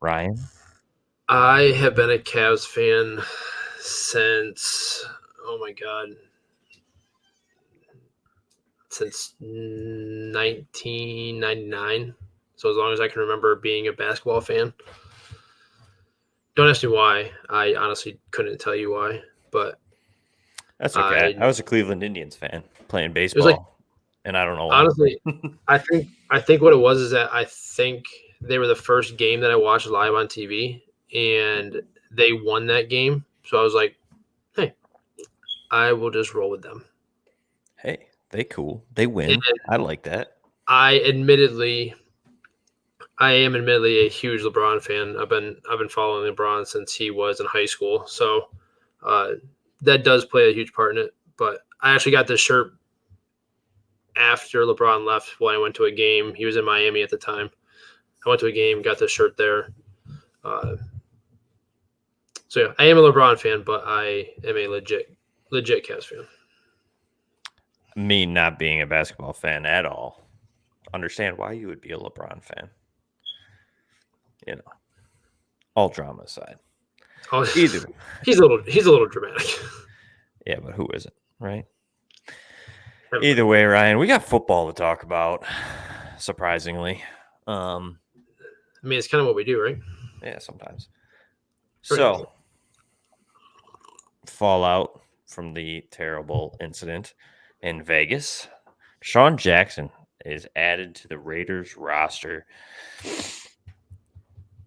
Ryan? I have been a Cavs fan since, oh my God, since 1999. So as long as I can remember being a basketball fan. Don't ask me why. I honestly couldn't tell you why, but That's okay. I I was a Cleveland Indians fan playing it was like baseball, and I don't know why. honestly, I think what it was is that I think they were the first game that I watched live on TV, and they won that game. So I was like, hey, I will just roll with them. Hey, they cool. They And win. I like that. I admittedly, I am admittedly a huge LeBron fan. I've been following LeBron since he was in high school, so uh, that does play a huge part in it. But I actually got this shirt after LeBron left when I went to a game. He was in Miami at the time. I went to a game, got this shirt there. Uh, so yeah, I am a LeBron fan, but I am a legit Cavs fan. Me not being a basketball fan at all. Understand why you would be a LeBron fan. You know, all drama aside. Oh, Either. he's a little dramatic. Yeah, but who isn't, right? Either way, Ryan, we got football to talk about, surprisingly. I mean, it's kind of what we do, right? Yeah, sometimes. Pretty often. So, fallout from the terrible incident in Vegas. Desean Jackson is added to the Raiders roster.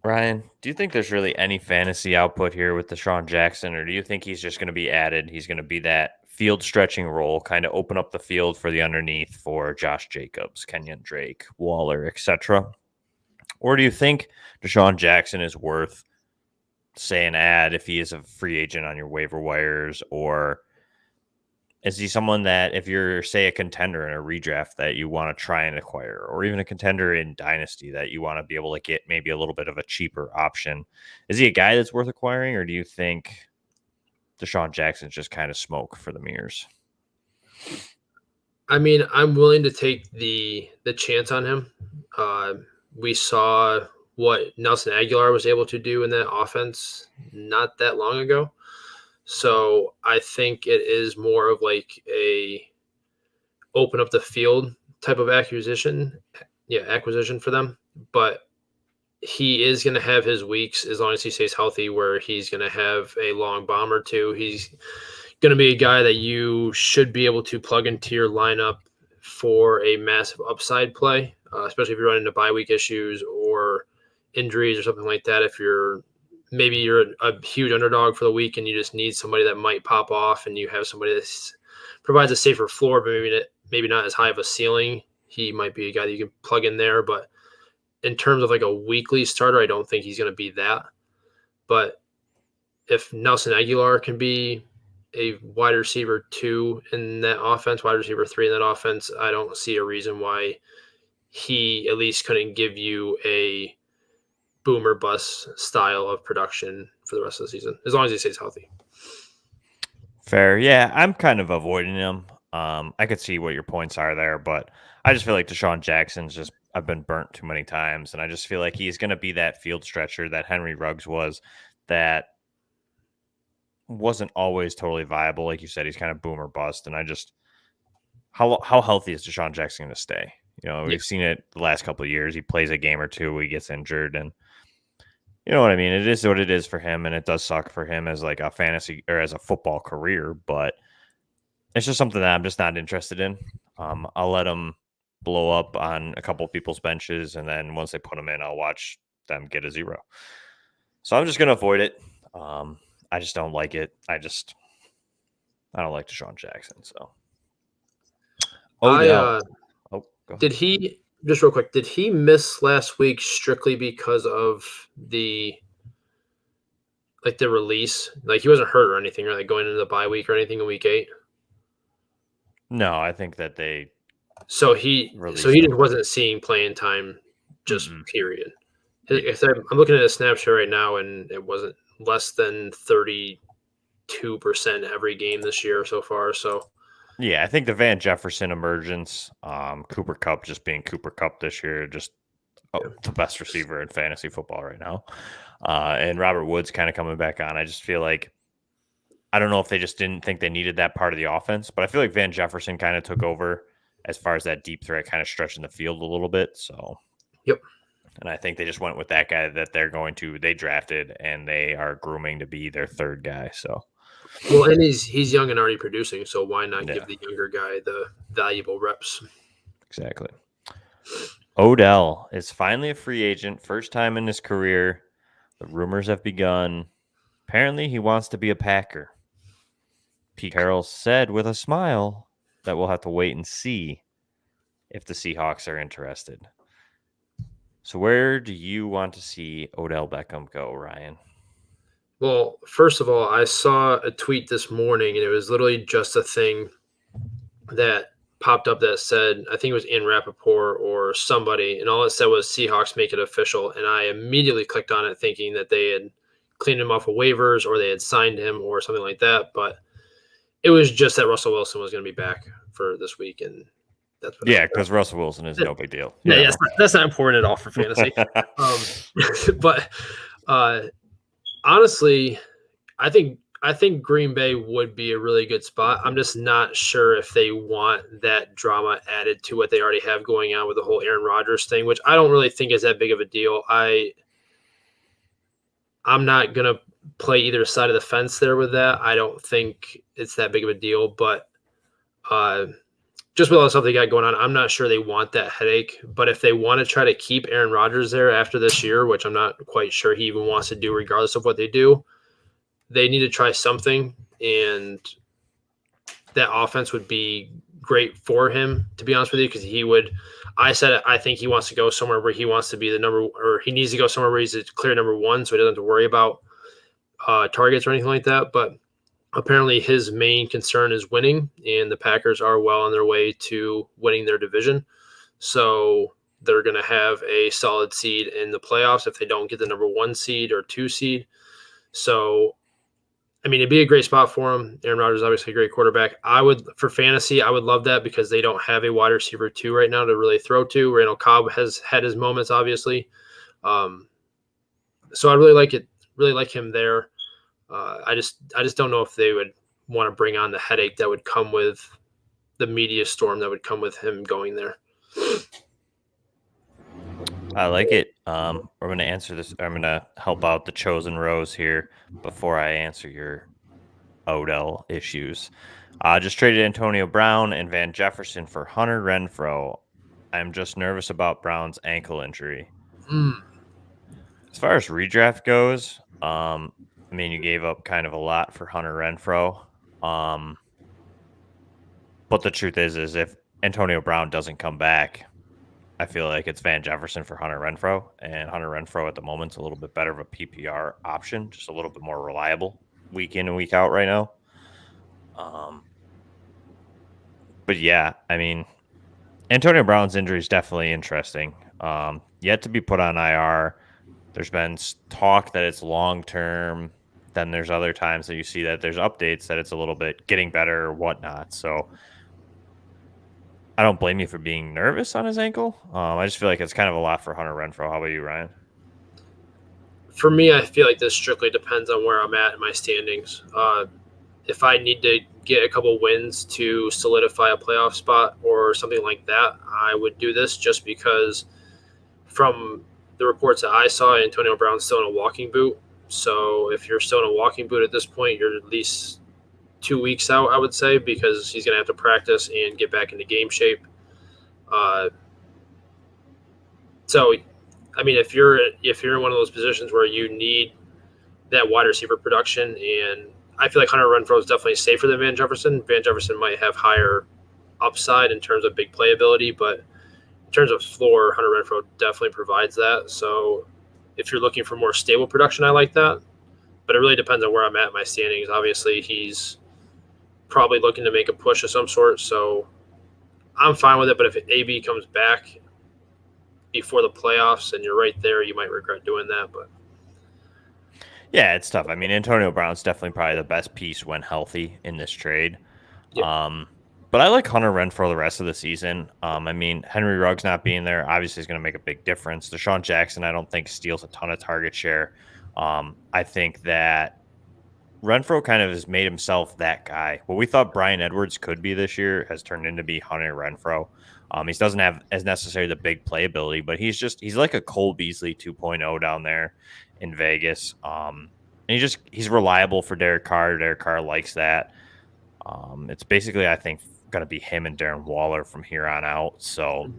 Ryan, do you think there's really any fantasy output here with Desean Jackson, or do you think he's just going to be added? He's going to be that field stretching role, kind of open up the field for the underneath for Josh Jacobs, Kenyon Drake, Waller, etc. Or do you think Desean Jackson is worth, say, an ad if he is a free agent on your waiver wires, or is he someone that if you're, say, a contender in a redraft that you want to try and acquire, or even a contender in Dynasty that you want to be able to get maybe a little bit of a cheaper option? Is he a guy that's worth acquiring, or do you think Desean Jackson's just kind of smoke for the mirrors? I mean, I'm willing to take the chance on him. Uh, we saw what Nelson Aguilar was able to do in that offense not that long ago. So I think it is more of like a open up the field type of acquisition. Yeah, acquisition for them. But he is going to have his weeks as long as he stays healthy, where he's going to have a long bomb or two. He's going to be a guy that you should be able to plug into your lineup for a massive upside play, especially if you run into bye week issues or injuries or something like that. If you're a huge underdog for the week and you just need somebody that might pop off, and you have somebody that provides a safer floor, but maybe not as high of a ceiling, he might be a guy that you can plug in there. But in terms of like a weekly starter, I don't think he's going to be that. But if Nelson Aguilar can be a wide receiver 2 in that offense, wide receiver 3 in that offense, I don't see a reason why he at least couldn't give you a boomer bust style of production for the rest of the season, as long as he stays healthy. Fair. Yeah, I'm kind of avoiding him. I could see what your points are there, but I just feel like Desean Jackson's just, I've been burnt too many times, and I just feel like he's going to be that field stretcher that Henry Ruggs was, that wasn't always totally viable. Like you said, he's kind of boomer bust, and I just, how healthy is Desean Jackson going to stay? You know, Yeah. we've seen it the last couple of years. He plays a game or two, he gets injured, and you know what I mean? It is what it is for him, and it does suck for him as like a fantasy or as a football career, but it's just something that I'm just not interested in. I'll let him blow up on a couple of people's benches, and then once they put him in, I'll watch them get a 0. So I'm just going to avoid it. I just don't like it. I don't like Desean Jackson. So Odell. Oh, go ahead. Did he just real quick? Did he miss last week strictly because of the release? Like he wasn't hurt or anything, or like going into the bye week or anything in week 8. No, I think that they So he released just him. wasn't seeing playing time, just Mm-mm. period. I'm looking at a snapshot right now, and it wasn't less than 32% every game this year so far. So Yeah, I think the Van Jefferson emergence, Cooper Kupp just being Cooper Kupp this year, just the best receiver in fantasy football right now. And Robert Woods kind of coming back on. I just feel like, I don't know if they just didn't think they needed that part of the offense, but I feel like Van Jefferson kind of took over as far as that deep threat, kind of stretching the field a little bit. So, Yep. And I think they just went with that guy that they drafted, and they are grooming to be their third guy. So, well, and he's young and already producing, so why not Yeah. give the younger guy the valuable reps? Exactly. Odell is finally a free agent, first time in his career. The rumors have begun. Apparently, he wants to be a Packer. Pete Carroll said with a smile that we'll have to wait and see if the Seahawks are interested. So where do you want to see Odell Beckham go, Ryan? Well, first of all, I saw a tweet this morning, and it was literally just a thing that popped up that said, I think it was in Rappaport or somebody, and all it said was Seahawks make it official. And I immediately clicked on it thinking that they had cleaned him off of waivers or they had signed him or something like that. But it was just that Russell Wilson was going to be back for this week, and that's what. Yeah, because Russell Wilson is no big deal. Yeah, that's not important at all for fantasy. But honestly, I think Green Bay would be a really good spot. I'm just not sure if they want that drama added to what they already have going on with the whole Aaron Rodgers thing, which I don't really think is that big of a deal. I'm not gonna play either side of the fence there with that. I don't think it's that big of a deal, but just with all the stuff they got going on, I'm not sure they want that headache. But if they want to try to keep Aaron Rodgers there after this year, which I'm not quite sure he even wants to do regardless of what they do, they need to try something. And that offense would be great for him, to be honest with you, because I think he wants to go somewhere where he wants to be he needs to go somewhere where he's a clear number one, so he doesn't have to worry about targets or anything like that. But apparently his main concern is winning, and the Packers are well on their way to winning their division. So they're going to have a solid seed in the playoffs if they don't get the number 1 seed or 2 seed. So, I mean, it'd be a great spot for him. Aaron Rodgers is obviously a great quarterback. For fantasy, I would love that because they don't have a wide receiver 2 right now to really throw to. Randall Cobb has had his moments, obviously. So I really like him there. I just don't know if they would want to bring on the headache that would come with the media storm that would come with him going there. I like it. We're going to answer this. I'm going to help out the chosen rows here before I answer your Odell issues. Just traded Antonio Brown and Van Jefferson for Hunter Renfro. I'm just nervous about Brown's ankle injury. As far as redraft goes, I mean, you gave up kind of a lot for Hunter Renfro. But the truth is if Antonio Brown doesn't come back, I feel like it's Van Jefferson for Hunter Renfro. And Hunter Renfro at the moment is a little bit better of a PPR option, just a little bit more reliable week in and week out right now. But yeah, I mean, Antonio Brown's injury is definitely interesting. Yet to be put on IR. There's been talk that it's long-term. Then there's other times that you see that there's updates that it's a little bit getting better or whatnot. So I don't blame you for being nervous on his ankle. I just feel like it's kind of a lot for Hunter Renfro. How about you, Ryan? For me, I feel like this strictly depends on where I'm at in my standings. If I need to get a couple wins to solidify a playoff spot or something like that, I would do this just because from the reports that I saw, Antonio Brown's still in a walking boot. So if you're still in a walking boot at this point, you're at least 2 weeks out, I would say, because he's going to have to practice and get back into game shape. So, I mean, if you're in one of those positions where you need that wide receiver production, and I feel like Hunter Renfro is definitely safer than Van Jefferson. Van Jefferson might have higher upside in terms of big playability, but in terms of floor, Hunter Renfro definitely provides that. So if you're looking for more stable production, I like that. But it really depends on where I'm at in my standings. Obviously, he's probably looking to make a push of some sort, so I'm fine with it. But if AB comes back before the playoffs and you're right there, you might regret doing that. But yeah, it's tough. I mean, Antonio Brown's definitely probably the best piece when healthy in this trade. Yeah. But I like Hunter Renfro the rest of the season. I mean, Henry Ruggs not being there obviously is going to make a big difference. Desean Jackson, I don't think steals a ton of target share. I think that Renfro kind of has made himself that guy. What we thought Brian Edwards could be this year has turned into be Hunter Renfro. He doesn't have as necessary the big playability, but he's like a Cole Beasley 2.0 down there in Vegas. And he's reliable for Derek Carr. Derek Carr likes that. It's basically, I think, going to be him and Darren Waller from here on out. So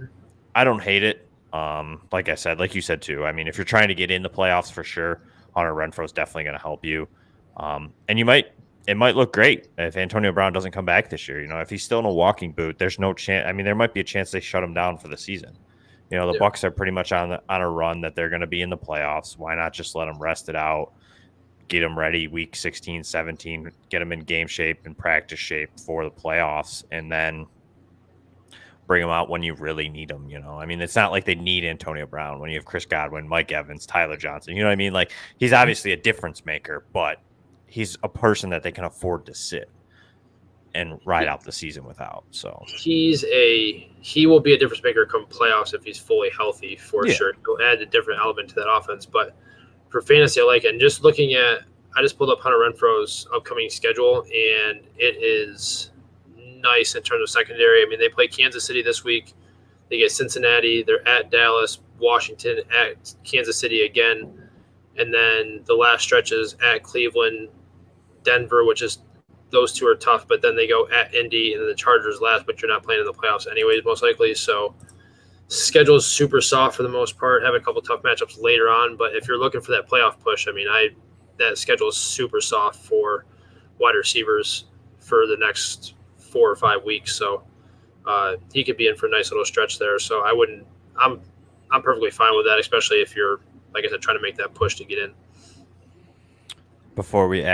I don't hate it. Like I said, like you said too. I mean, if you're trying to get in the playoffs for sure, Hunter Renfro is definitely going to help you. And it might look great if Antonio Brown doesn't come back this year. You know, if he's still in a walking boot, there's no chance. I mean, there might be a chance they shut him down for the season. You know, the Bucs are pretty much on a run that they're going to be in the playoffs. Why not just let them rest it out? Get them ready week 16, 17, get them in game shape and practice shape for the playoffs, and then bring them out when you really need them. You know, I mean, it's not like they need Antonio Brown when you have Chris Godwin, Mike Evans, Tyler Johnson. You know what I mean? Like, he's obviously a difference maker, but he's a person that they can afford to sit and ride out the season without. So he will be a difference maker come playoffs if he's fully healthy for sure. He'll add a different element to that offense, but for fantasy, I like it. And just looking at, I just pulled up Hunter Renfro's upcoming schedule, and it is nice in terms of secondary. I mean, they play Kansas City this week. They get Cincinnati. They're at Dallas, Washington, at Kansas City again. And then the last stretch is at Cleveland, Denver, which is those two are tough. But then they go at Indy and then the Chargers last, but you're not playing in the playoffs anyways, most likely. So schedule is super soft for the most part. Have a couple tough matchups later on, but if you're looking for that playoff push, I mean, that schedule is super soft for wide receivers for the next 4 or 5 weeks. So he could be in for a nice little stretch there. So I'm perfectly fine with that, especially if you're, like I said, trying to make that push to get in. Before we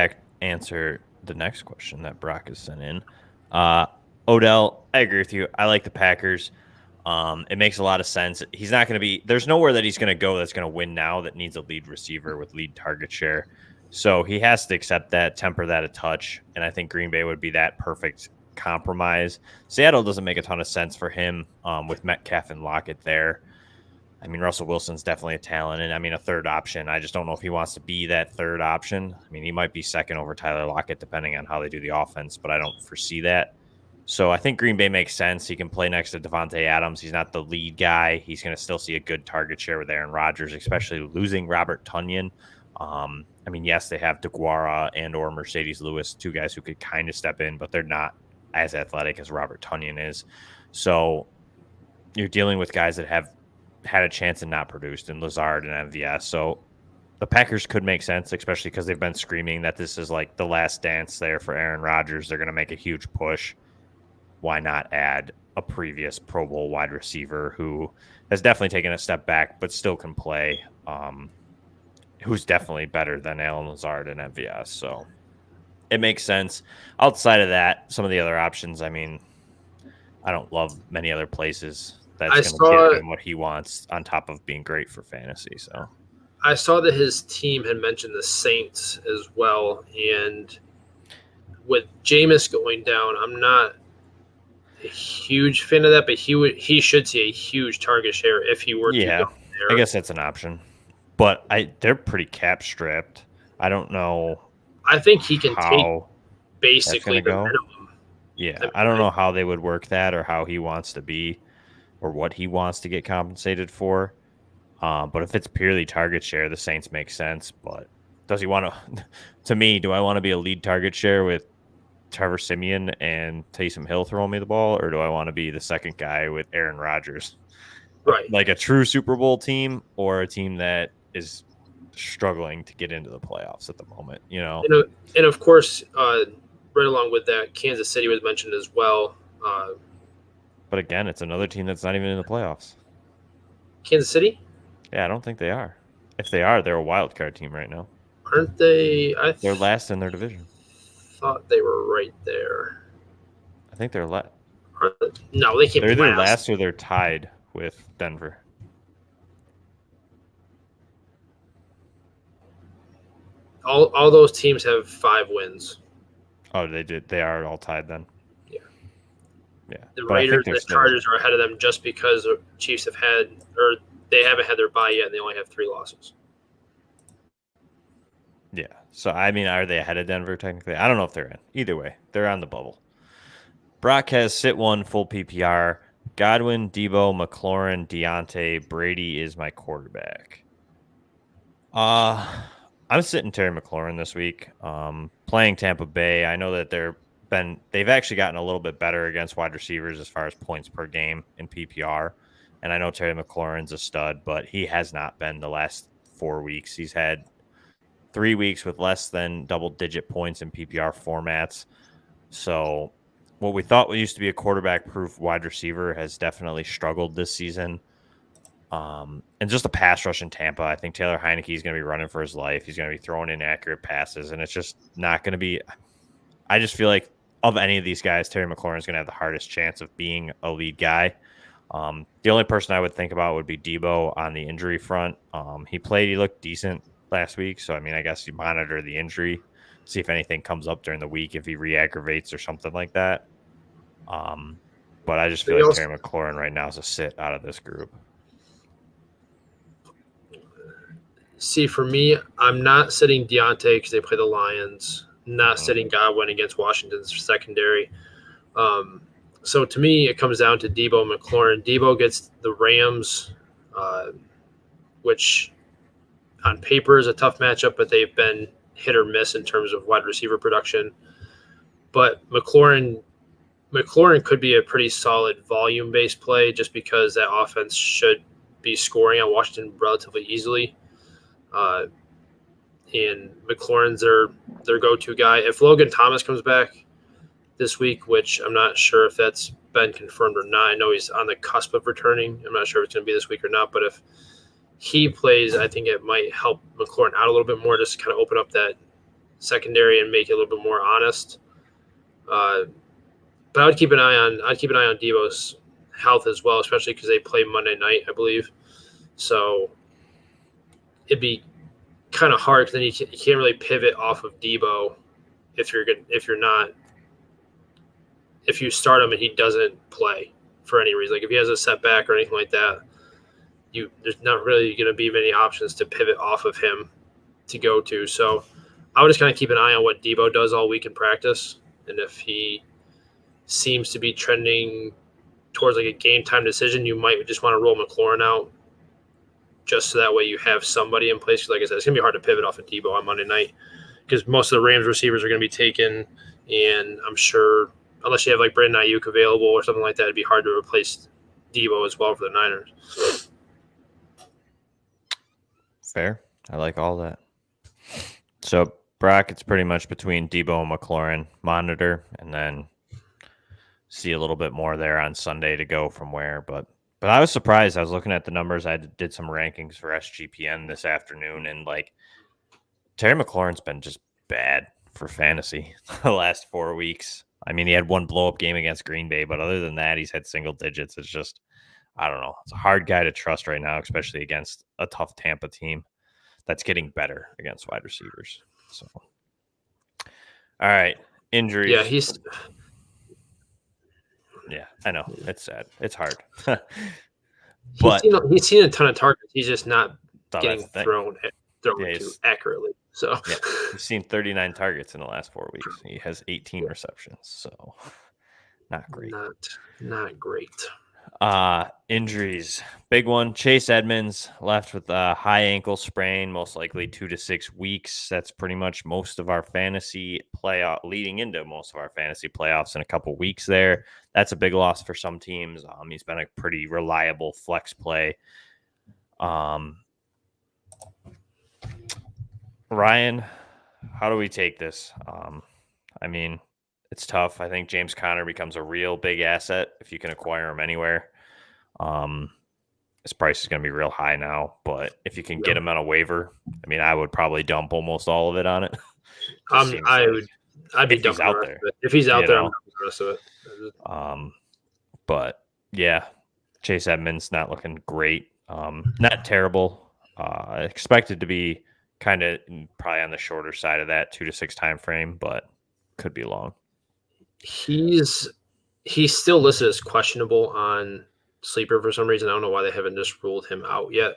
answer the next question that Brock has sent in, Odell, I agree with you. I like the Packers. It makes a lot of sense. He's not going to be – there's nowhere that he's going to go that's going to win now that needs a lead receiver with lead target share. So he has to accept that, temper that a touch, and I think Green Bay would be that perfect compromise. Seattle doesn't make a ton of sense for him with Metcalf and Lockett there. I mean, Russell Wilson's definitely a talent, and I mean, a third option. I just don't know if he wants to be that third option. I mean, he might be second over Tyler Lockett depending on how they do the offense, but I don't foresee that. So I think Green Bay makes sense. He can play next to Devante Adams. He's not the lead guy. He's going to still see a good target share with Aaron Rodgers, especially losing Robert Tonyan. I mean, yes, they have DeGuara and or Mercedes Lewis, two guys who could kind of step in, but they're not as athletic as Robert Tonyan is. So you're dealing with guys that have had a chance and not produced in Lazard and MVS. So the Packers could make sense, especially because they've been screaming that this is like the last dance there for Aaron Rodgers. They're going to make a huge push. Why not add a previous Pro Bowl wide receiver who has definitely taken a step back but still can play, who's definitely better than Allen Lazard and MVS. So it makes sense. Outside of that, some of the other options, I mean, I don't love many other places that's going to give him what he wants on top of being great for fantasy. So I saw that his team had mentioned the Saints as well, and with Jameis going down, I'm not a huge fan of that, but he should see a huge target share if he were to go there. I guess that's an option. But they're pretty cap strapped. I don't know. I think he can take basically the minimum. Yeah, I don't know how they would work that or how he wants to be or what he wants to get compensated for. But if it's purely target share, the Saints make sense. But does he want to – to me, do I want to be a lead target share with Trevor Siemian and Taysom Hill throwing me the ball, or do I want to be the second guy with Aaron Rodgers? Right. Like a true Super Bowl team or a team that is struggling to get into the playoffs at the moment, you know? And of course, right along with that, Kansas City was mentioned as well. But again, it's another team that's not even in the playoffs. Kansas City? Yeah, I don't think they are. If they are, they're a wild card team right now. Aren't they? They're last in their division. Thought they were right there. I think they're last. No, they can't be last. They're either last or they're tied with Denver. All those teams have 5 wins. Oh, they did. They are all tied then. Yeah. Yeah, the but I think Raiders, they're the still. Chargers are ahead of them just because the Chiefs have had, or they haven't had their bye yet, and they only have 3 losses. Yeah. So, I mean, are they ahead of Denver technically? I don't know if they're in. Either way, they're on the bubble. Brock has sit 1 full PPR. Godwin, Debo, McLaurin, Deontay, Brady is my quarterback. I'm sitting Terry McLaurin this week. Playing Tampa Bay. I know that they've actually gotten a little bit better against wide receivers as far as points per game in PPR. And I know Terry McLaurin's a stud, but he has not been the last 4 weeks. He's had 3 weeks with less than double-digit points in PPR formats. So what we thought used to be a quarterback-proof wide receiver has definitely struggled this season. And just a pass rush in Tampa. I think Taylor Heineke is going to be running for his life. He's going to be throwing inaccurate passes, and it's just not going to be. I just feel like of any of these guys, Terry McLaurin is going to have the hardest chance of being a lead guy. The only person I would think about would be Debo on the injury front. He looked decent last week, so I mean, I guess you monitor the injury, see if anything comes up during the week, if he re-aggravates or something like that. But I just feel like Terry McLaurin right now is a sit out of this group. See, for me, I'm not sitting Deontay because they play the Lions. Not sitting Godwin against Washington's secondary. So to me, it comes down to Debo and McLaurin. Debo gets the Rams, which on paper is a tough matchup, but they've been hit or miss in terms of wide receiver production. But McLaurin could be a pretty solid volume-based play just because that offense should be scoring on Washington relatively easily. And McLaurin's their go-to guy. If Logan Thomas comes back this week, which I'm not sure if that's been confirmed or not, I know he's on the cusp of returning. I'm not sure if it's going to be this week or not, but if he plays, I think it might help McLaurin out a little bit more, just to kind of open up that secondary and make it a little bit more honest. But I'd keep an eye on Debo's health as well, especially because they play Monday night, I believe. So it'd be kind of hard because then you can't really pivot off of Debo if you start him and he doesn't play for any reason. Like if he has a setback or anything like that, there's not really going to be many options to pivot off of him to go to. So I would just kind of keep an eye on what Debo does all week in practice, and if he seems to be trending towards like a game time decision, you might just want to roll McLaurin out just so that way you have somebody in place. Like I said, it's going to be hard to pivot off of Debo on Monday night because most of the Rams receivers are going to be taken, and I'm sure unless you have like Brandon Ayuk available or something like that, it'd be hard to replace Debo as well for the Niners. Fair. I like all that. So, Brock, it's pretty much between Debo and McLaurin. Monitor, and then see a little bit more there on Sunday to go from where. But I was surprised. I was looking at the numbers. I did some rankings for SGPN this afternoon, and like Terry McLaurin's been just bad for fantasy the last 4 weeks. I mean, he had one blow-up game against Green Bay, but other than that, he's had single digits. It's just, I don't know. It's a hard guy to trust right now, especially against a tough Tampa team that's getting better against wide receivers. So, all right, injuries. Yeah, I know. It's sad. It's hard. But he's seen a ton of targets. He's just not getting thrown to accurately. So yeah, he's seen 39 targets in the last 4 weeks. He has 18 receptions. So not great. Not great. Injuries. Big one. Chase Edmonds left with a high ankle sprain, most likely 2 to 6 weeks. That's pretty much most of our fantasy playoff leading into most of our fantasy playoffs in a couple weeks there. That's a big loss for some teams. He's been a pretty reliable flex play. Ryan, how do we take this? I mean, it's tough. I think James Conner becomes a real big asset if you can acquire him anywhere. His price is going to be real high now, but if you can get him on a waiver, I mean, I would probably dump almost all of it on it. I'd be dumping out there if he's out there. I'm dumping the rest of it. But yeah, Chase Edmonds not looking great. Not terrible. Expected to be kind of probably on the shorter side of that 2 to 6 time frame, but could be long. He's He's still listed as questionable on Sleeper for some reason. I don't know why they haven't just ruled him out yet.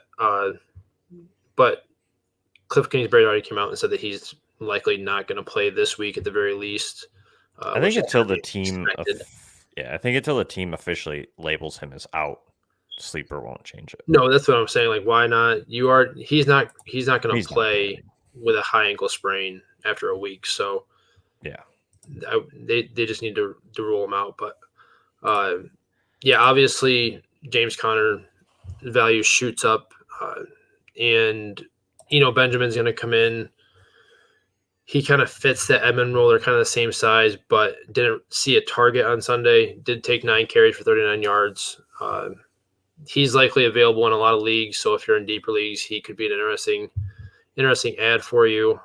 But Cliff Kingsbury already came out and said that he's likely not going to play this week at the very least. I think until the team officially labels him as out, Sleeper won't change it. No, that's what I'm saying. Like, why not? He's not going to play with a high ankle sprain after a week. So yeah, they just need to rule him out. But yeah, obviously James Conner value shoots up, and Eno Benjamin's going to come in. He kind of fits the Edmonds role. They're kind of the same size, but didn't see a target on Sunday. Did take 9 carries for 39 yards. He's likely available in a lot of leagues, so if you're in deeper leagues, he could be an interesting add for you.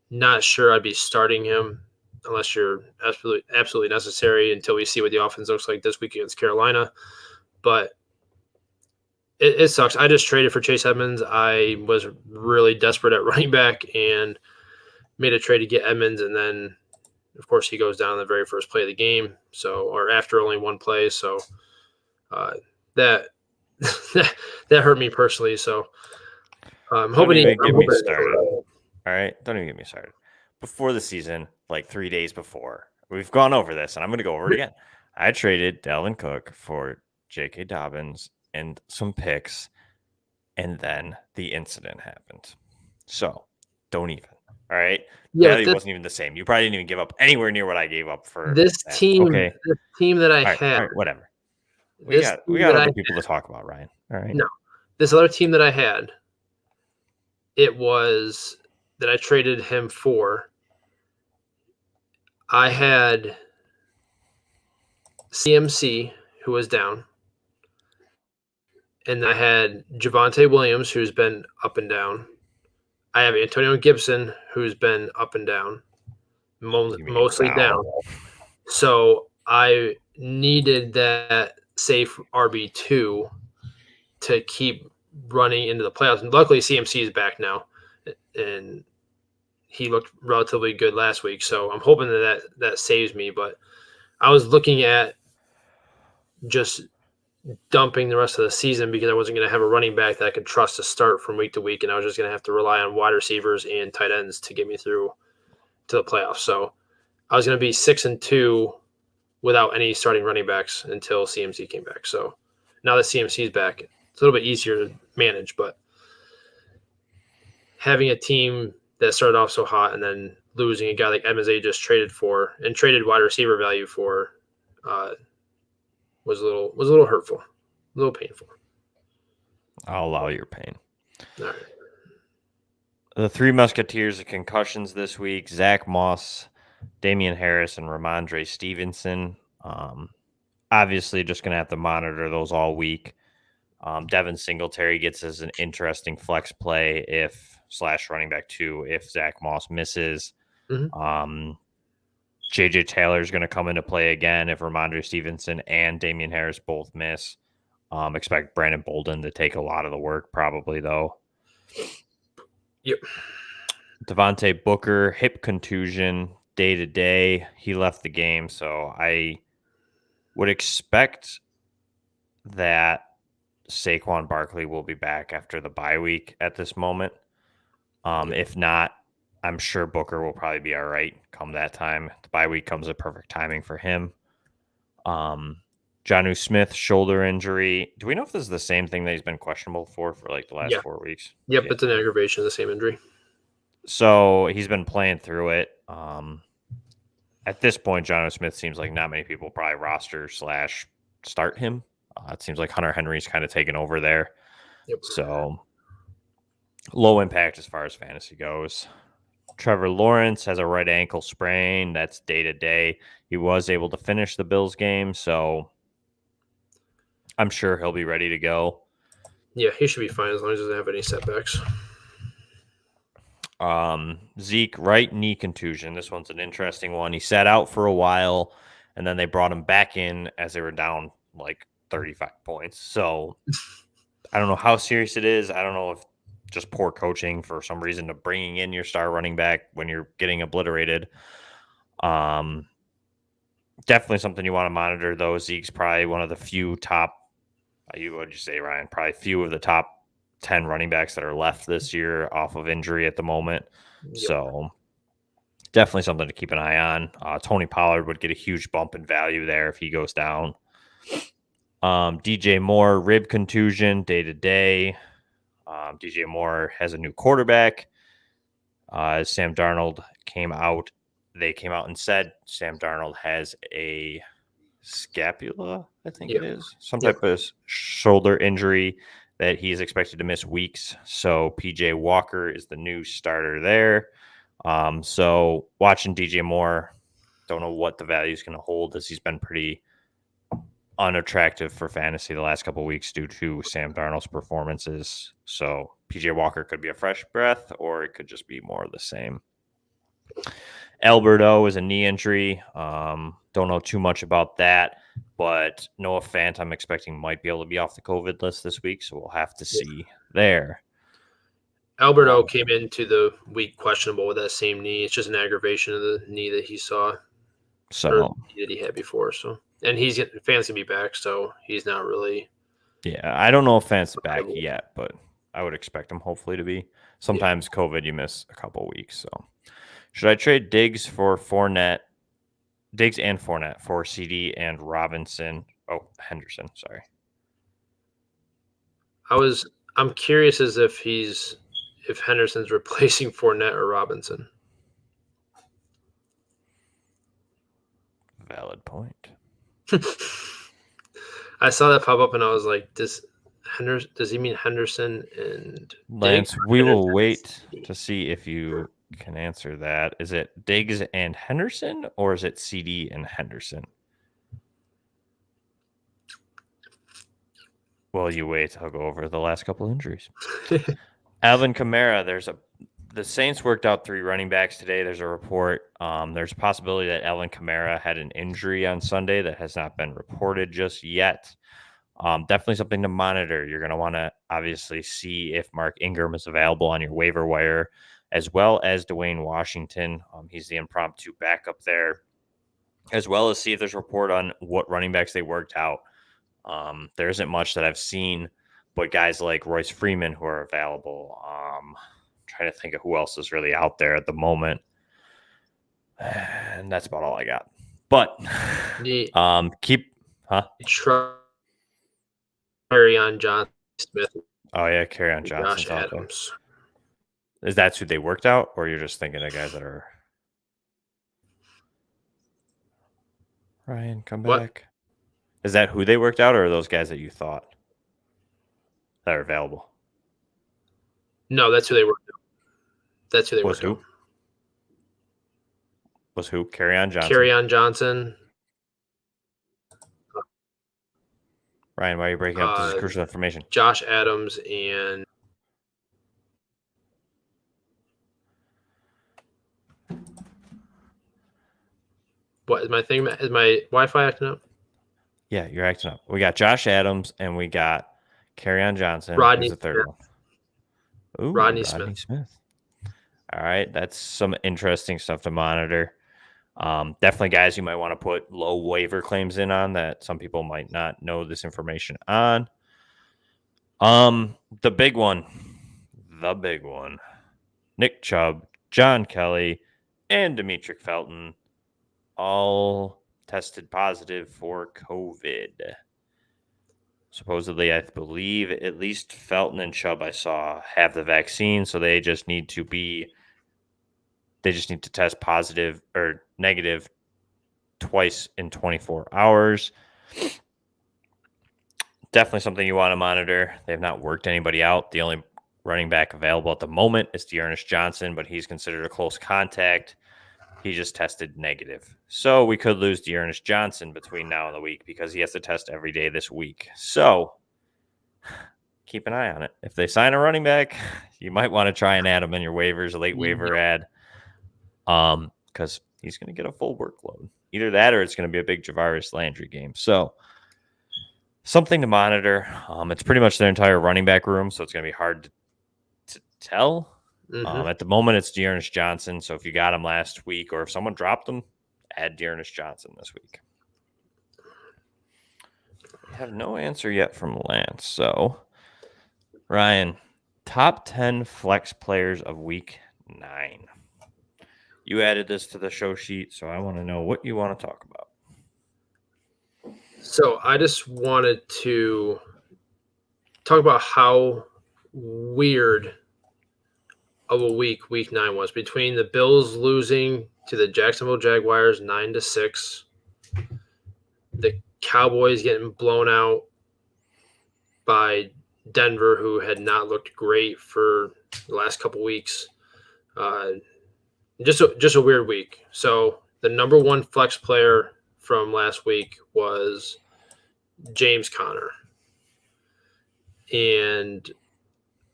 Not sure I'd be starting him unless you're absolutely necessary until we see what the offense looks like this week against Carolina. But it sucks. I just traded for Chase Edmonds. I was really desperate at running back and made a trade to get Edmonds, and then, of course, he goes down the very first play of the game. Or after only one play. So that hurt me personally. So I'm hoping he get me started. All right, don't even get me started. Before the season, like 3 days before, we've gone over this, and I'm going to go over it again. I traded Dalvin Cook for J.K. Dobbins and some picks, and then the incident happened. So don't even. All right. Yeah, it wasn't even the same. You probably didn't even give up anywhere near what I gave up for this that. team. Okay. The team that I had. all right, whatever. We got other people to talk about, Ryan. All right. No, this other team that I had, it was that I traded him for. I had CMC, who was down, and I had Javonte Williams, who's been up and down. I have Antonio Gibson, who's been up and down, mostly down. So I needed that safe RB2 to keep running into the playoffs. And luckily, CMC is back now, and he looked relatively good last week. So I'm hoping that saves me. But I was looking at just dumping the rest of the season because I wasn't going to have a running back that I could trust to start from week to week, and I was just going to have to rely on wide receivers and tight ends to get me through to the playoffs. So I was going to be 6-2 without any starting running backs until CMC came back. So now that CMC is back, it's a little bit easier to manage, but having a team that started off so hot and then losing a guy like Edmonds they just traded for and traded wide receiver value for was a little hurtful, a little painful. I'll allow your pain. All right. The 3 Musketeers of concussions this week: Zach Moss, Damian Harris, and Ramondre Stevenson. Obviously, just going to have to monitor those all week. Devin Singletary gets as an interesting flex play / running back 2 if Zach Moss misses. Mm-hmm. JJ Taylor is going to come into play again if Ramondre Stevenson and Damian Harris both miss. Expect Brandon Bolden to take a lot of the work, probably, though. Yep. Devontae Booker, hip contusion, day-to-day. He left the game, so I would expect that Saquon Barkley will be back after the bye week at this moment. If not, I'm sure Booker will probably be all right come that time. The bye week comes at perfect timing for him. Jonnu Smith, shoulder injury. Do we know if this is the same thing that he's been questionable for like the last 4 weeks? Yep, it's an aggravation of the same injury. So he's been playing through it. At this point, Jonnu Smith seems like not many people probably roster / start him. It seems like Hunter Henry's kind of taken over there. Yep. So low impact as far as fantasy goes. Trevor Lawrence has a right ankle sprain. That's day-to-day. He was able to finish the Bills game, so I'm sure he'll be ready to go. Yeah, he should be fine as long as he doesn't have any setbacks. Zeke, right knee contusion. This one's an interesting one. He sat out for a while, and then they brought him back in as they were down like 35 points. So I don't know how serious it is. I don't know if just poor coaching for some reason to bringing in your star running back when you're getting obliterated. Definitely something you want to monitor, though. Zeke's probably one of the few top, what'd you say, Ryan? Probably few of the top 10 running backs that are left this year off of injury at the moment. Yep. So definitely something to keep an eye on. Tony Pollard would get a huge bump in value there if he goes down. DJ Moore, rib contusion day to day. DJ Moore has a new quarterback. Sam Darnold they came out and said Sam Darnold has a scapula, I think it is, some type of shoulder injury that he's expected to miss weeks. So PJ Walker is the new starter there. So watching DJ Moore, don't know what the value is going to hold, as he's been pretty unattractive for fantasy the last couple of weeks due to Sam Darnold's performances. So PJ Walker could be a fresh breath, or it could just be more of the same. Alberto is a knee injury. Don't know too much about that, but Noah Fant I'm expecting might be able to be off the COVID list this week, so we'll have to see there. Alberto came into the week questionable with that same knee. It's just an aggravation of the knee that he saw, so that he had before. So, and Fant's gonna be back, so he's not really. Yeah, I don't know if Fant's back yet, but I would expect him hopefully to be. Sometimes COVID, you miss a couple weeks. So, should I trade Diggs and Fournette for CD and Robinson? Oh, Henderson, sorry. I'm curious as if Henderson's replacing Fournette or Robinson. Valid point. I saw that pop up and I was like, does he mean Henderson and Lance? Diggs? We will wait to see if you can answer that. Is it Diggs and Henderson, or is it CD and Henderson? Well, you wait. I'll go over the last couple of injuries. Alvin Kamara, the Saints worked out 3 running backs today. There's a report. There's a possibility that Alvin Kamara had an injury on Sunday that has not been reported just yet. Definitely something to monitor. You're going to want to obviously see if Mark Ingram is available on your waiver wire, as well as Dwayne Washington. He's the impromptu backup there, as well as see if there's a report on what running backs they worked out. There isn't much that I've seen, but guys like Royce Freeman who are available. Trying to think of who else is really out there at the moment. And that's about all I got. But Kerryon Johnson Smith. Oh yeah, Kerryon Johnson. Josh Adams. Is that who they worked out, or you're just thinking of guys that are Ryan, come back. Is that who they worked out, or are those guys that you thought that are available? No, that's who they worked out. That's who they worked out. Was who? Kerryon Johnson. Kerryon Johnson. Ryan, why are you breaking up? This is crucial information. Josh Adams and what is my thing? Is my Wi-Fi acting up? Yeah, you're acting up. We got Josh Adams and we got Kerryon Johnson. Rodney Who's the third one? Ooh, Rodney Smith. All right, that's some interesting stuff to monitor. Definitely guys you might want to put low waiver claims in on that some people might not know this information on. The big one. Nick Chubb, John Kelly, and Demetric Felton all tested positive for COVID. Supposedly, I believe at least Felton and Chubb I saw have the vaccine, so they just need to test positive or negative twice in 24 hours. Definitely something you want to monitor. They've not worked anybody out. The only running back available at the moment is Dearness Johnson, but he's considered a close contact. He just tested negative. So we could lose Dearness Johnson between now and the week because he has to test every day this week. So keep an eye on it. If they sign a running back, you might want to try and add him in your waivers, a late waiver ad, because he's going to get a full workload. Either that or it's going to be a big Javaris Landry game. So something to monitor. It's pretty much their entire running back room, so it's going to be hard to tell. At the moment, it's Dearness Johnson. So if you got him last week or if someone dropped him, add Dearness Johnson this week. have no answer yet from Lance. So, Ryan, top 10 flex players of week 9. You added this to the show sheet, so I want to know what you want to talk about. So I just wanted to talk about how weird of a week 9 was, between the Bills losing to the Jacksonville Jaguars 9-6, the Cowboys getting blown out by Denver, who had not looked great for the last couple weeks. Just a weird week. So the number one flex player from last week was James Conner. And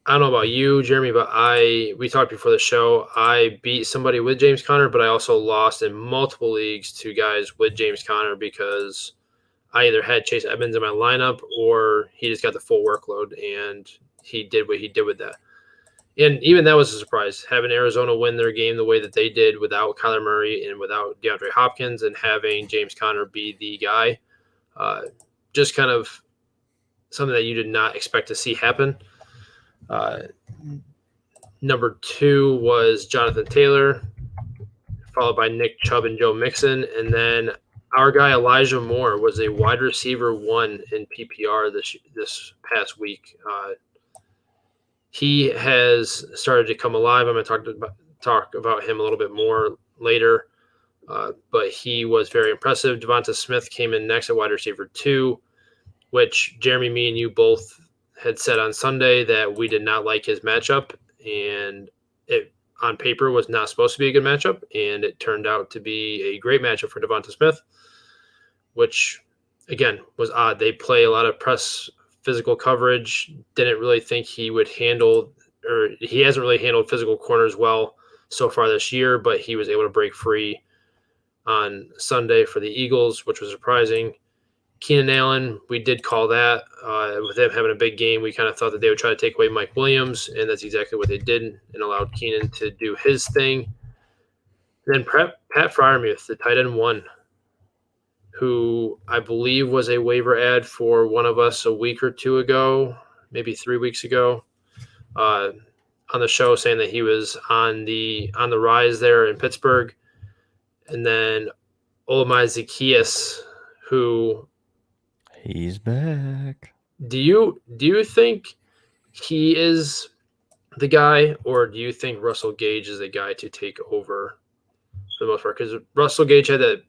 I don't know about you, Jeremy, but we talked before the show. I beat somebody with James Conner, but I also lost in multiple leagues to guys with James Conner because I either had Chase Edmonds in my lineup or he just got the full workload and he did what he did with that. And even that was a surprise, having Arizona win their game the way that they did without Kyler Murray and without DeAndre Hopkins, and having James Conner be the guy. Just kind of something that you did not expect to see happen. Number 2 was Jonathan Taylor, followed by Nick Chubb and Joe Mixon. And then our guy Elijah Moore was a wide receiver 1 in PPR this past week. He has started to come alive. I'm going to talk about him a little bit more later. But he was very impressive. Devonta Smith came in next at wide receiver 2, which Jeremy, me, and you both had said on Sunday that we did not like his matchup, and it on paper was not supposed to be a good matchup, and it turned out to be a great matchup for Devonta Smith, which, again, was odd. They play a lot of press physical coverage. Didn't really think he would handle, or he hasn't really handled physical corners well so far this year, but he was able to break free on Sunday for the Eagles, which was surprising. Keenan Allen, we did call that. With him having a big game, we kind of thought that they would try to take away Mike Williams, and that's exactly what they did and allowed Keenan to do his thing. Then Pat Freiermuth, the tight end 1, who I believe was a waiver ad for one of us a week or 2 ago, maybe 3 weeks ago, on the show, saying that he was on the rise there in Pittsburgh. And then Olamide Zaccheaus, who he's back. Do you think he is the guy, or do you think Russell Gage is the guy to take over for the most part? Because Russell Gage had that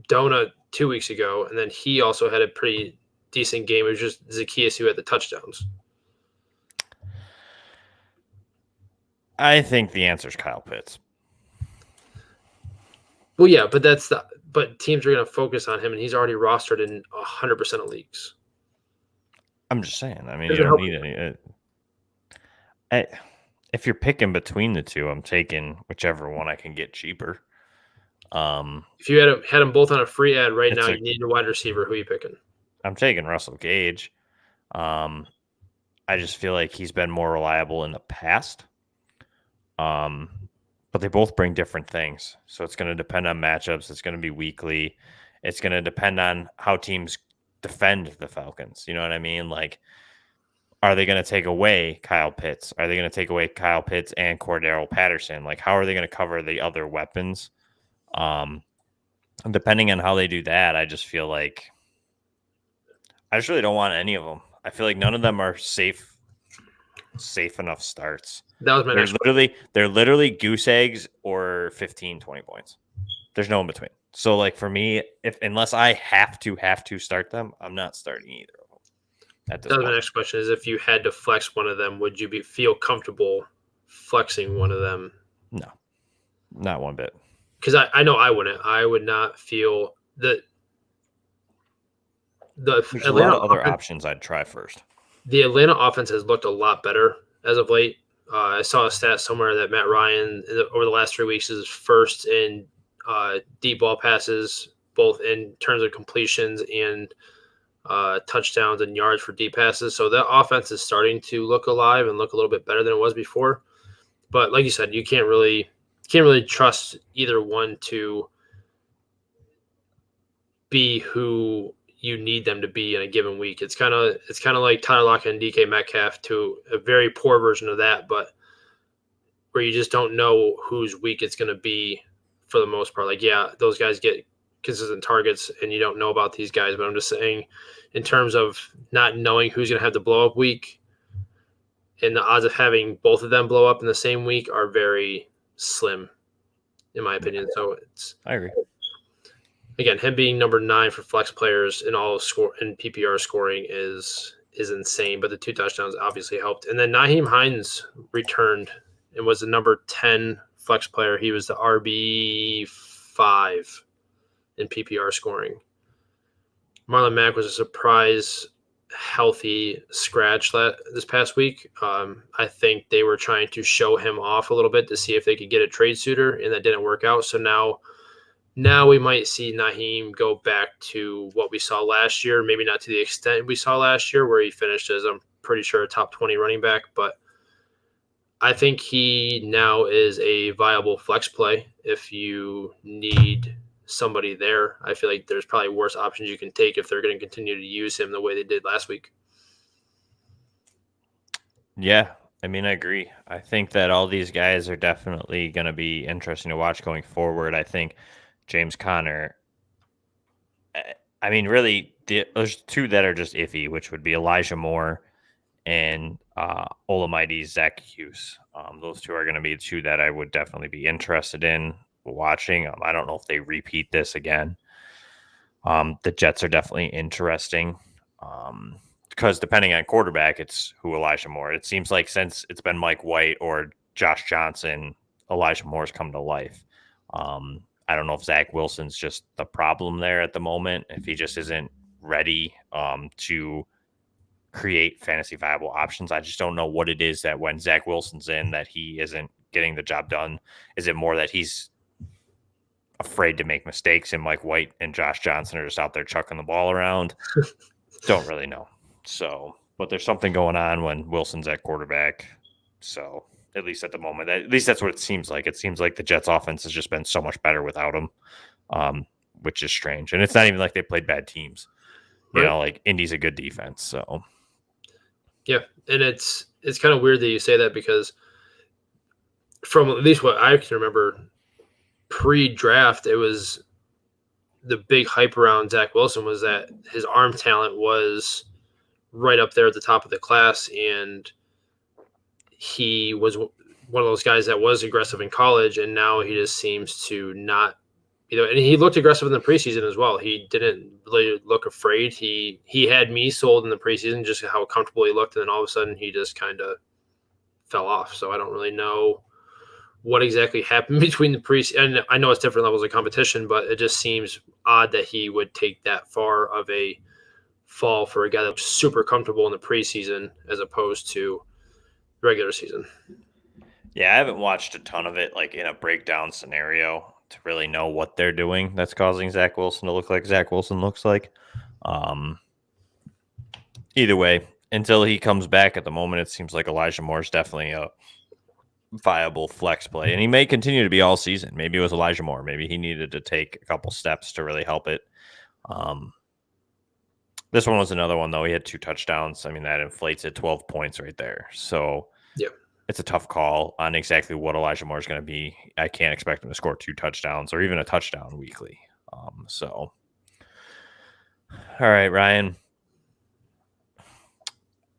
donut 2 weeks ago, and then he also had a pretty decent game. It was just Zaccheaus who had the touchdowns. I think the answer is Kyle Pitts. Well, yeah, but but teams are going to focus on him, and he's already rostered in 100% of leagues. I'm just saying. I mean, you don't need any. If you're picking between the two, I'm taking whichever one I can get cheaper. If you had them both on a free ad right now, you need a wide receiver. Who are you picking? I'm taking Russell Gage. I just feel like he's been more reliable in the past. But they both bring different things. So it's going to depend on matchups. It's going to be weekly. It's going to depend on how teams defend the Falcons. You know what I mean? Like, are they going to take away Kyle Pitts? Are they going to take away Kyle Pitts and Cordero Patterson? Like, how are they going to cover the other weapons? Depending on how they do that, I just feel like I just really don't want any of them. I feel like none of them are safe enough starts. That was my next question. They're literally goose eggs or 15, 20 points. There's no in between. So, like, for me, unless I have to start them, I'm not starting either of them. That was my next question, is if you had to flex one of them, would you feel comfortable flexing one of them? No, not one bit. Because I know I wouldn't. I would not feel that There's a lot of other options I'd try first. The Atlanta offense has looked a lot better as of late. I saw a stat somewhere that Matt Ryan over the last 3 weeks is first in deep ball passes, both in terms of completions and touchdowns and yards for deep passes. So that offense is starting to look alive and look a little bit better than it was before. But like you said, you can't really trust either one to be who you need them to be in a given week. It's kind of like Tyler Lockett and DK Metcalf to a very poor version of that, but where you just don't know whose week it's going to be for the most part. Like, yeah, those guys get consistent targets and you don't know about these guys, but I'm just saying in terms of not knowing who's going to have the blow up week, and the odds of having both of them blow up in the same week are very slim, in my opinion. So I agree. Again, him being number 9 for flex players in all score and PPR scoring is insane. But the 2 touchdowns obviously helped. And then Nyheim Hines returned and was the number 10 flex player. He was the RB5 in PPR scoring. Marlon Mack was a surprise healthy scratch this past week. I think they were trying to show him off a little bit to see if they could get a trade suitor, and that didn't work out. So now we might see Nyheim go back to what we saw last year, maybe not to the extent we saw last year where he finished as, I'm pretty sure, a top 20 running back, but I think he now is a viable flex play if you need somebody there. I feel like there's probably worse options you can take if they're going to continue to use him the way they did last week. Yeah, I mean, I agree. I think that all these guys are definitely going to be interesting to watch going forward. I think James Conner, I mean, really, there's 2 that are just iffy, which would be Elijah Moore and Olamide Zaccheaus. Those 2 are going to be 2 that I would definitely be interested in watching. I don't know if they repeat this again. The Jets are definitely interesting because depending on quarterback, it's who Elijah Moore. It seems like since it's been Mike White or Josh Johnson, Elijah Moore's come to life. I don't know if Zach Wilson's just the problem there at the moment, if he just isn't ready to create fantasy viable options. I just don't know what it is that when Zach Wilson's in that he isn't getting the job done. Is it more that he's afraid to make mistakes and Mike White and Josh Johnson are just out there chucking the ball around? Don't really know. So, but there's something going on when Wilson's at quarterback. So at least at the moment, at least that's what it seems like. It seems like the Jets offense has just been so much better without him, which is strange. And it's not even like they played bad teams. You know, like Indy's a good defense. So yeah, and it's kind of weird that you say that because from at least what I can remember pre-draft, it was the big hype around Zach Wilson was that his arm talent was right up there at the top of the class, and he was one of those guys that was aggressive in college, and now he just seems to not, and he looked aggressive in the preseason as well. He didn't really look afraid. He had me sold in the preseason just how comfortable he looked, and then all of a sudden he just kind of fell off. So I don't really know what exactly happened between the preseason. And I know it's different levels of competition, but it just seems odd that he would take that far of a fall for a guy that's super comfortable in the preseason as opposed to regular season. Yeah, I haven't watched a ton of it, like in a breakdown scenario, to really know what they're doing that's causing Zach Wilson to look like Zach Wilson looks like. Either way, until he comes back at the moment, it seems like Elijah Moore is definitely a viable flex play, and he may continue to be all season. Maybe it was Elijah Moore. Maybe he needed to take a couple steps to really help it. This one was another one, though. He had 2 touchdowns. I mean, that inflates it 12 points right there. So yeah, it's a tough call on exactly what Elijah Moore is going to be. I can't expect him to score 2 touchdowns or even a touchdown weekly. All right, Ryan.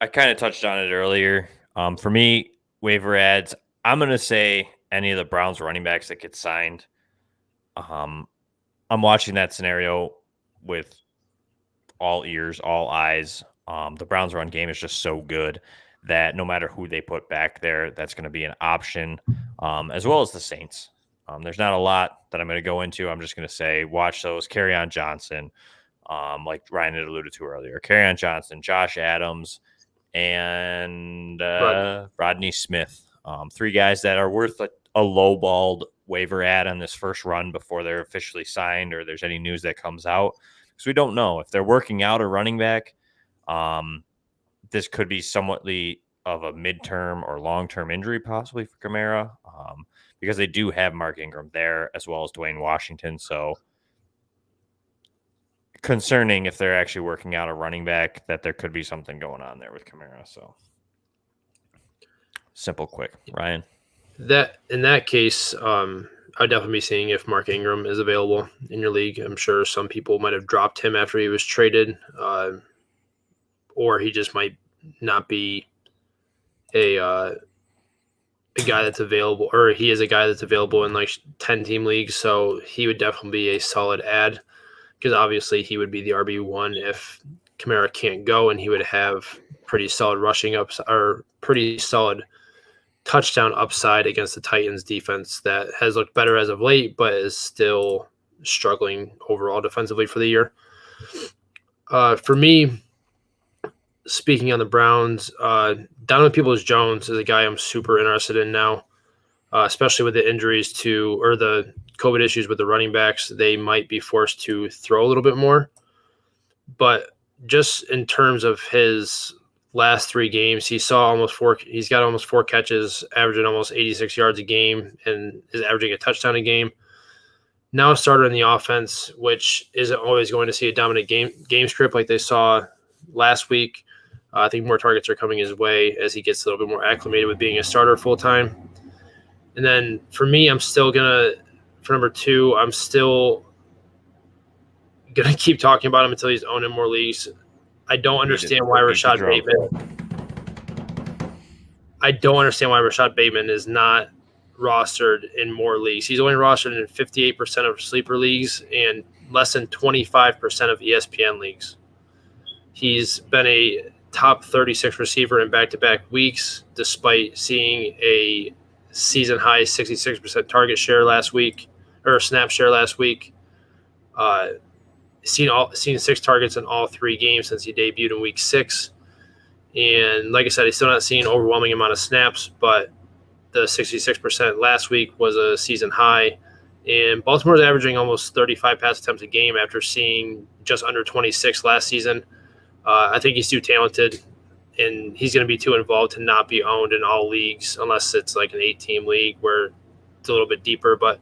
I kind of touched on it earlier. For me, waiver ads, I'm going to say any of the Browns running backs that get signed. I'm watching that scenario with all ears, all eyes. The Browns run game is just so good that no matter who they put back there, that's going to be an option, as well as the Saints. There's not a lot that I'm going to go into. I'm just going to say watch those. Kerryon Johnson, like Ryan had alluded to earlier. Kerryon Johnson, Josh Adams, and Rodney Smith. 3 guys that are worth a low-balled waiver ad on this first run before they're officially signed or there's any news that comes out. Because we don't know. If they're working out a running back, this could be somewhat of a midterm or long-term injury possibly for Kamara, because they do have Mark Ingram there as well as Dwayne Washington. So concerning if they're actually working out a running back, that there could be something going on there with Kamara. So simple, quick. Ryan? That in that case, I'd definitely be seeing if Mark Ingram is available in your league. I'm sure some people might have dropped him after he was traded, or he just might not be a guy that's available, or he is a guy that's available in like 10-team leagues. So he would definitely be a solid add, because obviously he would be the RB1 if Kamara can't go, and he would have pretty solid rushing ups or pretty solid touchdown upside against the Titans defense that has looked better as of late, but is still struggling overall defensively for the year. For me, speaking on the Browns, Donovan Peoples-Jones is a guy I'm super interested in now, especially with the injuries or the COVID issues with the running backs. They might be forced to throw a little bit more, but just in terms of his last 3 games, he's got almost 4 catches, averaging almost 86 yards a game, and is averaging a touchdown a game. Now a starter in the offense, which isn't always going to see a dominant game script like they saw last week. I think more targets are coming his way as he gets a little bit more acclimated with being a starter full time. And then for me, for number 2, I'm still gonna keep talking about him until he's owned in more leagues. I don't understand why Rashad Bateman is not rostered in more leagues. He's only rostered in 58% of sleeper leagues and less than 25% of ESPN leagues. He's been a top 36 receiver in back-to-back weeks, despite seeing a season-high 66% target share last week, or snap share last week. Seen 6 targets in all 3 games since he debuted in week 6. And like I said, he's still not seeing an overwhelming amount of snaps, but the 66% last week was a season high. And Baltimore's averaging almost 35 pass attempts a game after seeing just under 26 last season. I think he's too talented, and he's going to be too involved to not be owned in all leagues, unless it's like an 8-team league where it's a little bit deeper. But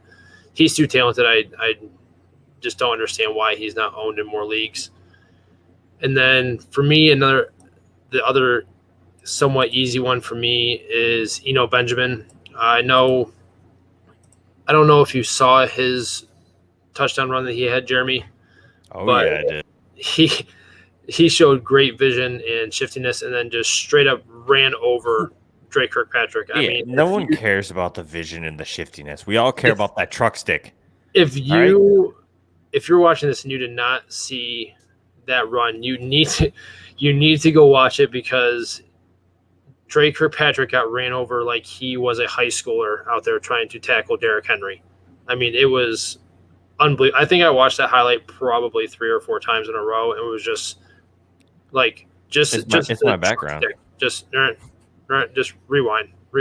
he's too talented. I just don't understand why he's not owned in more leagues. And then for me, the other somewhat easy one for me is Eno Benjamin. I don't know if you saw his touchdown run that he had, Jeremy. Oh, but yeah, I did. He showed great vision and shiftiness, and then just straight up ran over Drake Kirkpatrick. I mean, no one cares about the vision and the shiftiness. We all care about that truck stick. If you're watching this and you did not see that run, you need to go watch it, because Drake Kirkpatrick got ran over like he was a high schooler out there trying to tackle Derrick Henry. I mean, it was unbelievable. I think I watched that highlight probably 3 or 4 times in a row, and it was just like it's my background. Just rewind. I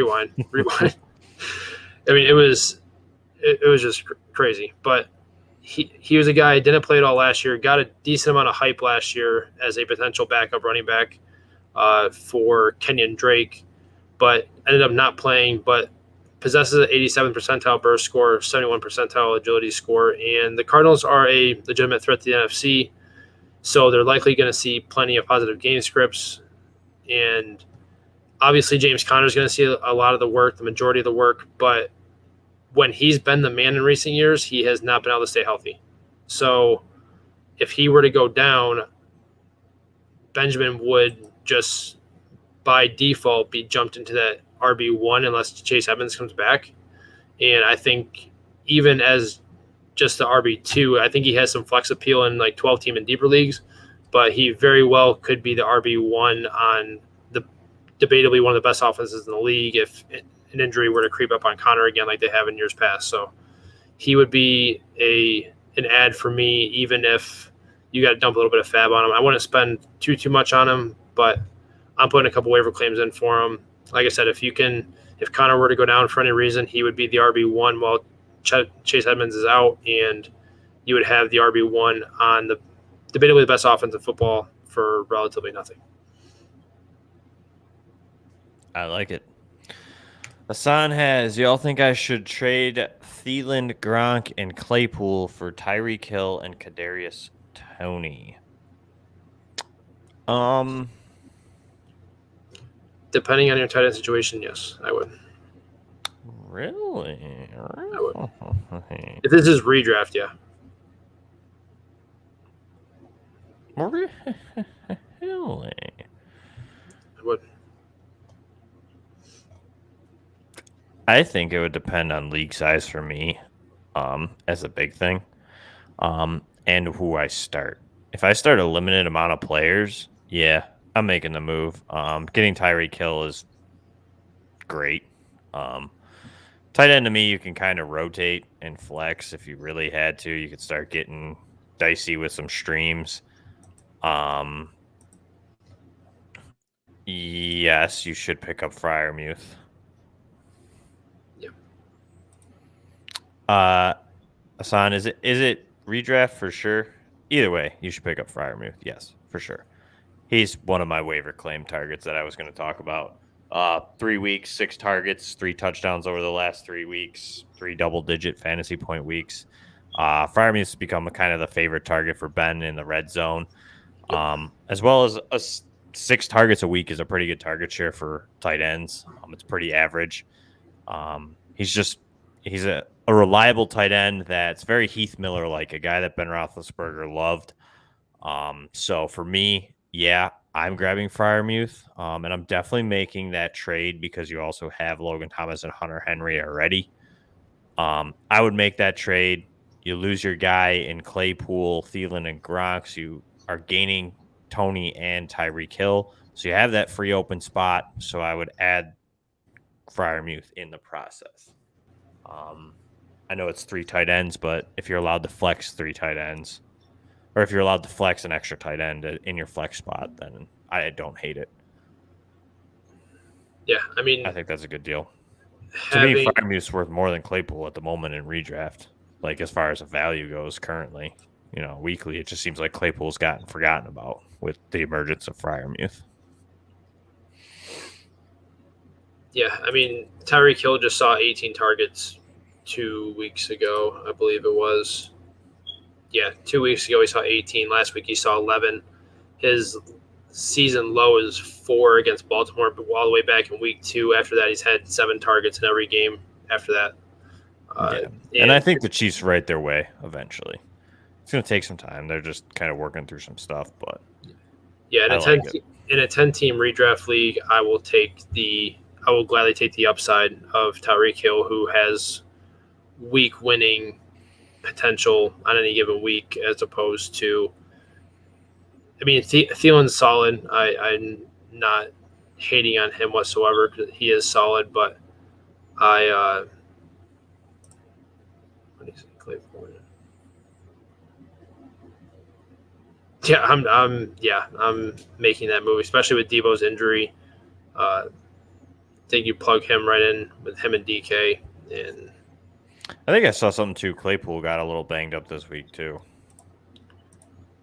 mean, it was just crazy, but he was a guy, didn't play at all last year, got a decent amount of hype last year as a potential backup running back for Kenyon Drake, but ended up not playing, but possesses an 87th percentile burst score, 71st percentile agility score, and the Cardinals are a legitimate threat to the NFC, so they're likely going to see plenty of positive game scripts, and obviously James Conner is going to see a lot of the work, the majority of the work, but when he's been the man in recent years, he has not been able to stay healthy. So if he were to go down, Benjamin would just by default be jumped into that RB1 unless Chase Edmonds comes back. And I think even as just the RB2, I think he has some flex appeal in like 12-team and deeper leagues, but he very well could be the RB1 on the debatably one of the best offenses in the league if an injury were to creep up on Connor again like they have in years past. So he would be an ad for me, even if you got to dump a little bit of fab on him. I wouldn't spend too much on him, but I'm putting a couple waiver claims in for him. Like I said, if Connor were to go down for any reason, he would be the RB1 while Chase Edmonds is out, and you would have the RB1 on the debatably the best offense in football for relatively nothing. I like it. Hassan has, y'all think I should trade Thielen, Gronk, and Claypool for Tyreek Hill and Kadarius Tony. Depending on your tight end situation, yes, I would. Really? I would. If this is redraft, yeah. Really? I would. I think it would depend on league size for me, as a big thing, and who I start. If I start a limited amount of players, yeah, I'm making the move. Getting Tyreek Hill is great. Tight end to me, you can kind of rotate and flex if you really had to. You could start getting dicey with some streams. Yes, you should pick up Freiermuth. Yep. Hassan, is it redraft for sure? Either way, you should pick up Freiermuth. Yes, for sure. He's one of my waiver claim targets that I was going to talk about. 3 weeks, 6 targets, 3 touchdowns over the last 3 weeks, 3 double-digit fantasy point weeks. Freiermuth has become kind of the favorite target for Ben in the red zone, as well as 6 targets a week is a pretty good target share for tight ends. It's pretty average. He's a reliable tight end that's very Heath Miller-like, a guy that Ben Roethlisberger loved. So for me, yeah, I'm grabbing Freiermuth, and I'm definitely making that trade because you also have Logan Thomas and Hunter Henry already. I would make that trade. You lose your guy in Claypool, Thielen, and Gronk. So you are gaining Tony and Tyreek Hill. So you have that free open spot. So I would add Freiermuth in the process. I know it's 3 tight ends, but if you're allowed to flex 3 tight ends, or if you're allowed to flex an extra tight end in your flex spot, then I don't hate it. Yeah, I mean, I think that's a good deal. To me, Freiermuth's worth more than Claypool at the moment in redraft. Like, as far as the value goes currently, weekly, it just seems like Claypool's gotten forgotten about with the emergence of Freiermuth. Yeah, I mean, Tyreek Hill just saw 18 targets 2 weeks ago, I believe it was. Yeah, 2 weeks ago he saw 18. Last week he saw 11. His season low is 4 against Baltimore, but all the way back in week 2. After that, he's had 7 targets in every game after that. And I think the Chiefs right their way eventually. It's going to take some time. They're just kind of working through some stuff, but yeah, in a 10-team redraft league, I will gladly take the upside of Tyreek Hill, who has week winning potential on any given week, as opposed to, I mean, Thielen's solid. I'm not hating on him whatsoever because he is solid, but what is it, Claypool? Yeah, I'm making that move, especially with Debo's injury. I think you plug him right in with him and DK, and I think I saw something too. Claypool got a little banged up this week too.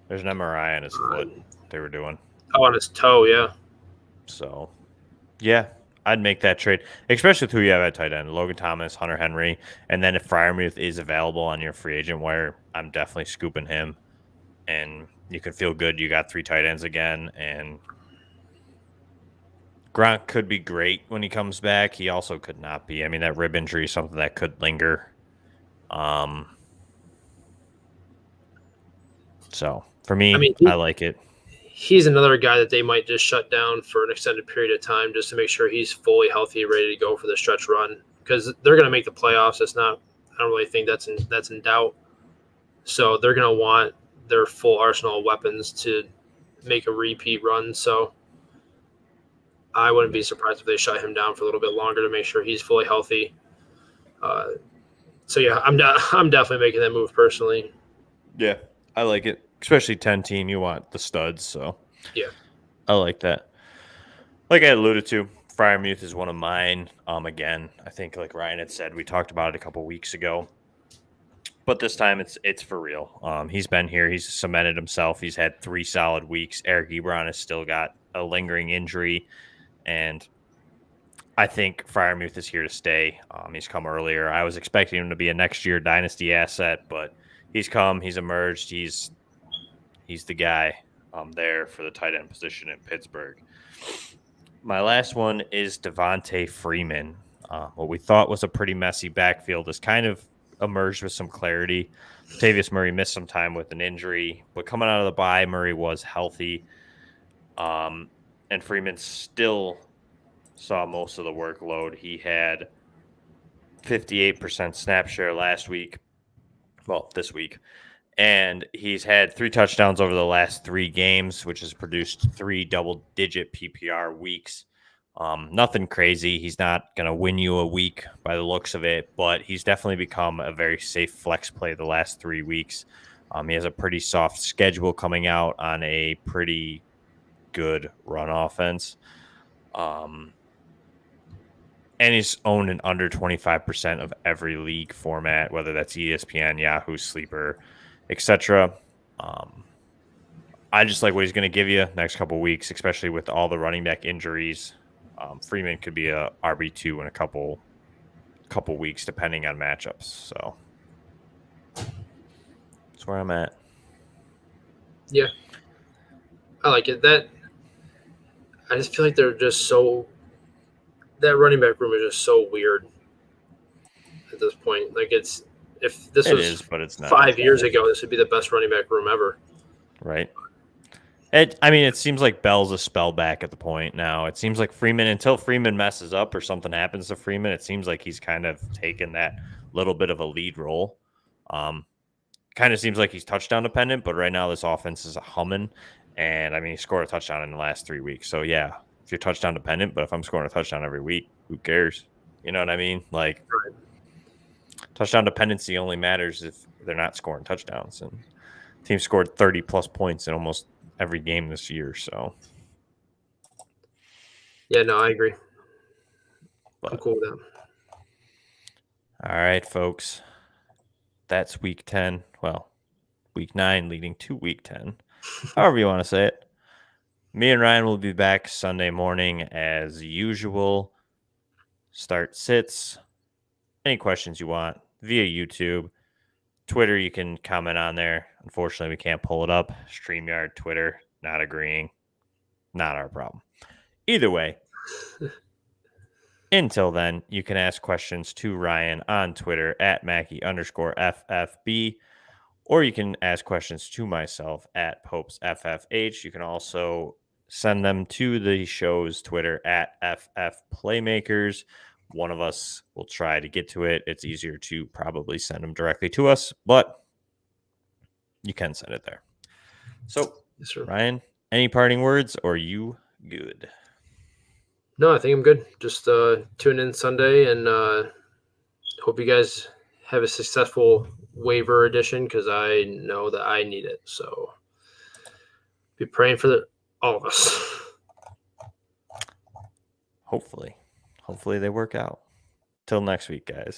There's an MRI on his foot they were doing. Oh, on his toe, yeah. So, yeah, I'd make that trade, especially with who you have at tight end, Logan Thomas, Hunter Henry, and then if Freiermuth is available on your free agent wire, I'm definitely scooping him, and you can feel good. You got 3 tight ends again, and Gronk could be great when he comes back. He also could not be. I mean, that rib injury is something that could linger. So for me, I like it. He's another guy that they might just shut down for an extended period of time just to make sure he's fully healthy, ready to go for the stretch run, because they're going to make the playoffs. I don't really think that's in doubt. So they're going to want their full arsenal of weapons to make a repeat run. So I wouldn't be surprised if they shut him down for a little bit longer to make sure he's fully healthy. So yeah, I'm definitely making that move personally. Yeah, I like it, especially 10-team. You want the studs, so yeah, I like that. Like I alluded to, Freiermuth is one of mine. Again, I think like Ryan had said, we talked about it a couple weeks ago, but this time it's for real. He's been here. He's cemented himself. He's had 3 solid weeks. Eric Ebron has still got a lingering injury, and I think Freiermuth is here to stay. He's come earlier. I was expecting him to be a next year dynasty asset, but he's come. He's emerged. He's He's the guy there for the tight end position in Pittsburgh. My last one is Devante Freeman. What we thought was a pretty messy backfield has kind of emerged with some clarity. Latavius Murray missed some time with an injury, but coming out of the bye, Murray was healthy. And Freeman still saw most of the workload. He had 58% snap share last week. Well, this week. And he's had 3 touchdowns over the last 3 games, which has produced 3 double-digit PPR weeks. Nothing crazy. He's not going to win you a week by the looks of it, but he's definitely become a very safe flex play the last 3 weeks. He has a pretty soft schedule coming out on a pretty good run offense. And he's owned in under 25% of every league format, whether that's ESPN, Yahoo, Sleeper, etc. I just like what he's going to give you next couple of weeks, especially with all the running back injuries. Freeman could be a RB2 in a couple weeks, depending on matchups. So that's where I'm at. Yeah, I like it. I just feel like they're just so. That running back room is just so weird at this point. Like if this was but it's not 5 years ago, this would be the best running back room ever. Right. It seems like Bell's a spell back at the point now. It seems like Freeman, until Freeman messes up or something happens to Freeman, it seems like he's kind of taken that little bit of a lead role. Kind of seems like he's touchdown dependent, but right now this offense is a humming. And, he scored a touchdown in the last 3 weeks. So, yeah, if you're touchdown dependent, but if I'm scoring a touchdown every week, who cares? You know what I mean? Like, Right. Touchdown dependency only matters if they're not scoring touchdowns. And team scored 30-plus points in almost every game this year. So, yeah, no, I agree. but, I'm cool with that. All right, folks. That's week 10. Well, week 9 leading to week 10. However you want to say it. Me and Ryan will be back Sunday morning as usual. Start sits. Any questions you want via YouTube. Twitter, you can comment on there. Unfortunately, we can't pull it up. StreamYard, Twitter, not agreeing. Not our problem. Either way, until then, you can ask questions to Ryan on Twitter at Mackie_FFB, or you can ask questions to myself at PopesFFH. You can also send them to the show's Twitter at FF Playmakers. One of us will try to get to it. It's easier to probably send them directly to us, but you can send it there. So, Yes, sir. Ryan, any parting words, or you good? No, I think I'm good. Just tune in Sunday and hope you guys have a successful waiver edition because I know that I need it. So be praying for all of us. Hopefully they work out. Till next week, guys.